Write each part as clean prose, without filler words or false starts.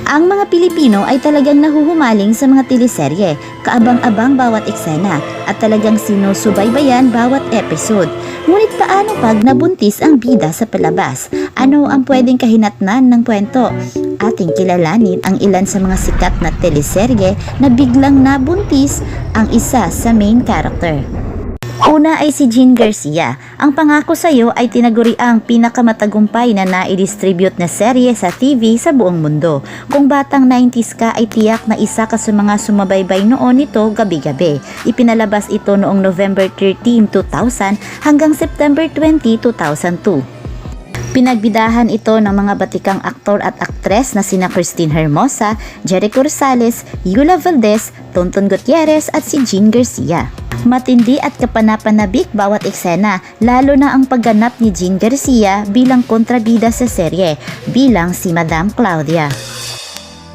Ang mga Pilipino ay talagang nahuhumaling sa mga teleserye, kaabang-abang bawat eksena at talagang sinusubaybayan bawat episode. Ngunit paano pag nabuntis ang bida sa palabas? Ano ang pwedeng kahinatnan ng kwento? Ating kilalanin ang ilan sa mga sikat na teleserye na biglang nabuntis ang isa sa main character. Una ay si Jean Garcia. Ang Pangako Sa'yo ay tinaguriang pinakamatagumpay na nai-distribute na serye sa TV sa buong mundo. Kung batang 90s ka ay tiyak na isa ka sa mga sumabaybay noon nito gabi-gabi. Ipinalabas ito noong November 13, 2000 hanggang September 20, 2002. Pinagbidahan ito ng mga batikang aktor at aktres na sina Christine Hermosa, Jericho Rosales, Yula Valdez, Tonton Gutierrez at si Jean Garcia. Matindi at kapanapanabik bawat eksena, lalo na ang pagganap ni Jean Garcia bilang kontrabida sa serye, bilang si Madam Claudia.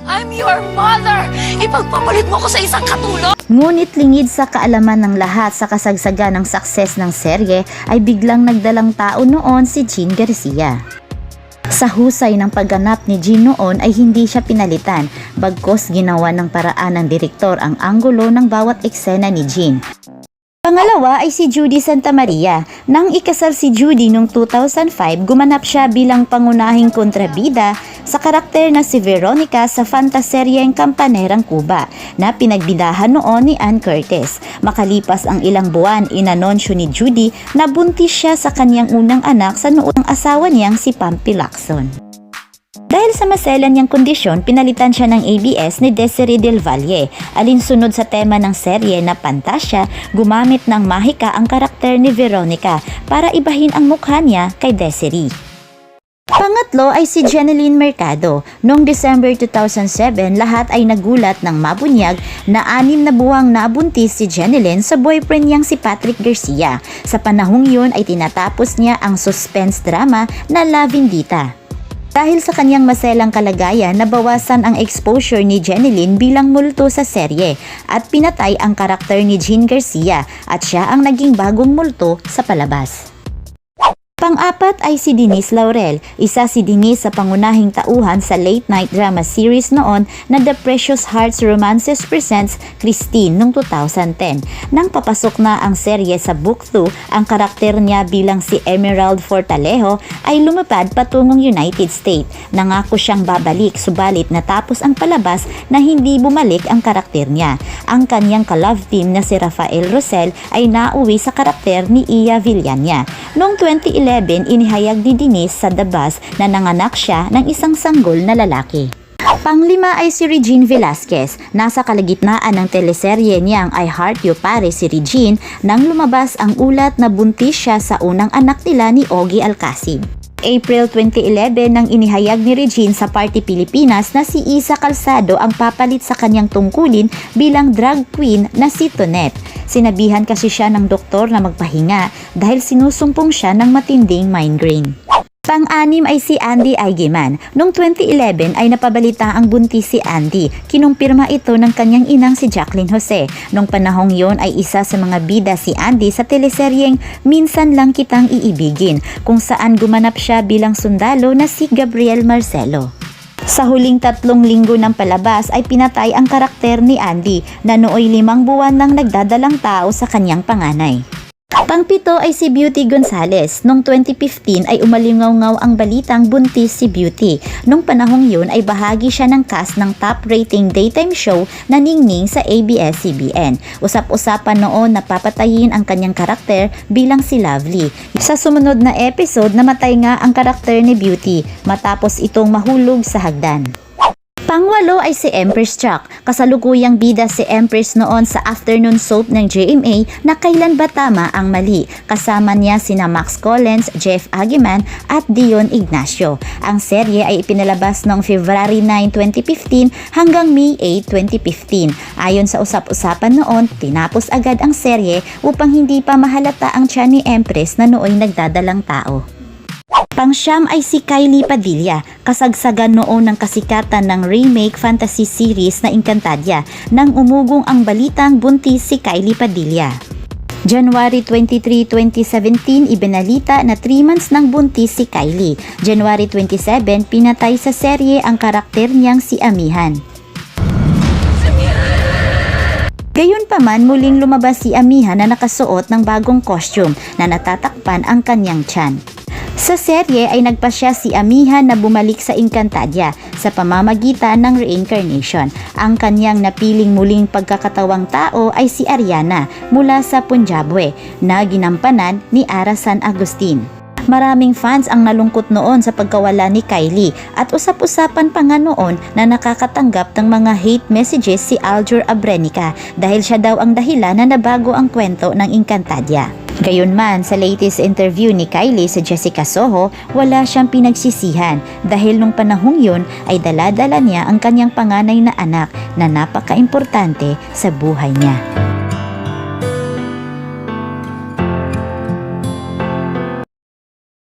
I'm your mother! Ipagpapalit mo ko sa isang katulong! Ngunit lingid sa kaalaman ng lahat sa kasagsagan ng success ng serye ay biglang nagdalang tao noon si Jean Garcia. Sa husay ng pagganap ni Jean noon ay hindi siya pinalitan, bagkus ginawa ng paraan ng direktor ang anggulo ng bawat eksena ni Jean. Pangalawa ay si Judy Santa Maria. Nang ikasal si Judy noong 2005, gumanap siya bilang pangunahing kontrabida sa karakter na si Veronica sa fantaseryeng Kampanerang Kuba na pinagbidahan noon ni Ann Curtis. Makalipas ang ilang buwan, inanunsyo ni Judy na buntis siya sa kanyang unang anak sa noong asawa niyang si Pampi Lacson. Dahil sa maselan niyang kondisyon, pinalitan siya ng ABS ni Desiree Del Valle. Alinsunod sa tema ng serye na Pantasya, gumamit ng mahika ang karakter ni Veronica para ibahin ang mukha niya kay Desiree. Pangatlo ay si Jeneline Mercado. Noong December 2007, lahat ay nagulat ng mabunyag na 6 na buwang nabuntis si Jeneline sa boyfriend niyang si Patrick Garcia. Sa panahong yun ay tinatapos niya ang suspense drama na La Vendita. Dahil sa kanyang maselang kalagayan, nabawasan ang exposure ni Jeneline bilang multo sa serye at pinatay ang karakter ni Jean Garcia at siya ang naging bagong multo sa palabas. Pang-apat ay si Denise Laurel. Isa si Denise sa pangunahing tauhan sa late-night drama series noon na The Precious Hearts Romances Presents Christine noong 2010. Nang papasok na ang serye sa Book 2, ang karakter niya bilang si Emerald Fortalejo ay lumapad patungong United States. Nangako siyang babalik, subalit natapos ang palabas na hindi bumalik ang karakter niya. Ang kanyang ka-love team na si Rafael Rosel ay nauwi sa karakter ni Iya Villania. Noong 2011, inihayag ni Denise sa The Buzz na nanganak siya ng isang sanggol na lalaki. Panglima ay si Regine Velasquez. Nasa kalagitnaan ng teleserye niyang I Heart You Pare si Regine nang lumabas ang ulat na buntis siya sa unang anak nila ni Ogie Alcacid. April 2011 nang inihayag ni Regine sa Party Pilipinas na si Isa Calzado ang papalit sa kanyang tungkulin bilang drag queen na si Tonet. Sinabihan kasi siya ng doktor na magpahinga dahil sinusumpong siya ng matinding migraine. Pang-anim ay si Andy Aigeman. Noong 2011 ay napabalita ang buntis si Andy. Kinumpirma ito ng kanyang inang si Jacqueline Jose. Noong panahong yon ay isa sa mga bida si Andy sa teleseryeng Minsan Lang Kitang Iibigin, kung saan gumanap siya bilang sundalo na si Gabriel Marcelo. Sa huling 3 linggo ng palabas ay pinatay ang karakter ni Andy na nooy 5 buwan nang nagdadalang tao sa kanyang panganay. Pang-7 ay si Beauty Gonzales. Noong 2015 ay umalingaw-ngaw ang balitang buntis si Beauty. Noong panahong yun ay bahagi siya ng cast ng top-rating daytime show na Ningning sa ABS-CBN. Usap-usapan noon na papatayin ang kanyang karakter bilang si Lovely. Sa sumunod na episode, namatay nga ang karakter ni Beauty matapos itong mahulog sa hagdan. Pang-8 ay si Empress Chuck. Kasalukuyang bida si Empress noon sa afternoon soap ng GMA na Kailan Ba Tama Ang Mali. Kasama niya sina Max Collins, Jeff Agiman at Dion Ignacio. Ang serye ay ipinalabas noong February 9, 2015 hanggang May 8, 2015. Ayon sa usap-usapan noon, tinapos agad ang serye upang hindi pa mahalata ang tiyan ni Empress na nooy nagdadalang tao. Pang-9 ay si Kylie Padilla. Kasagsagan noon ng kasikatan ng remake fantasy series na Encantadia nang umugong ang balitang buntis si Kylie Padilla. January 23, 2017, ibinalita na 3 months nang buntis si Kylie. January 27, pinatay sa serye ang karakter niyang si Amihan. Gayunpaman, muling lumabas si Amihan na nakasuot ng bagong costume na natatakpan ang kanyang tiyan. Sa serye ay nagpasya si Amihan na bumalik sa Encantadia sa pamamagitan ng reincarnation. Ang kanyang napiling muling pagkakatawang tao ay si Ariana mula sa Punjabwe na ginampanan ni Ara San Agustin. Maraming fans ang nalungkot noon sa pagkawala ni Kylie at usap-usapan pa nga noon na nakakatanggap ng mga hate messages si Aljur Abrenica dahil siya daw ang dahilan na nabago ang kwento ng Encantadia. Gayunman, sa latest interview ni Kylie sa Jessica Soho, wala siyang pinagsisihan dahil nung panahong yun ay dala-dala niya ang kanyang panganay na anak na napaka-importante sa buhay niya.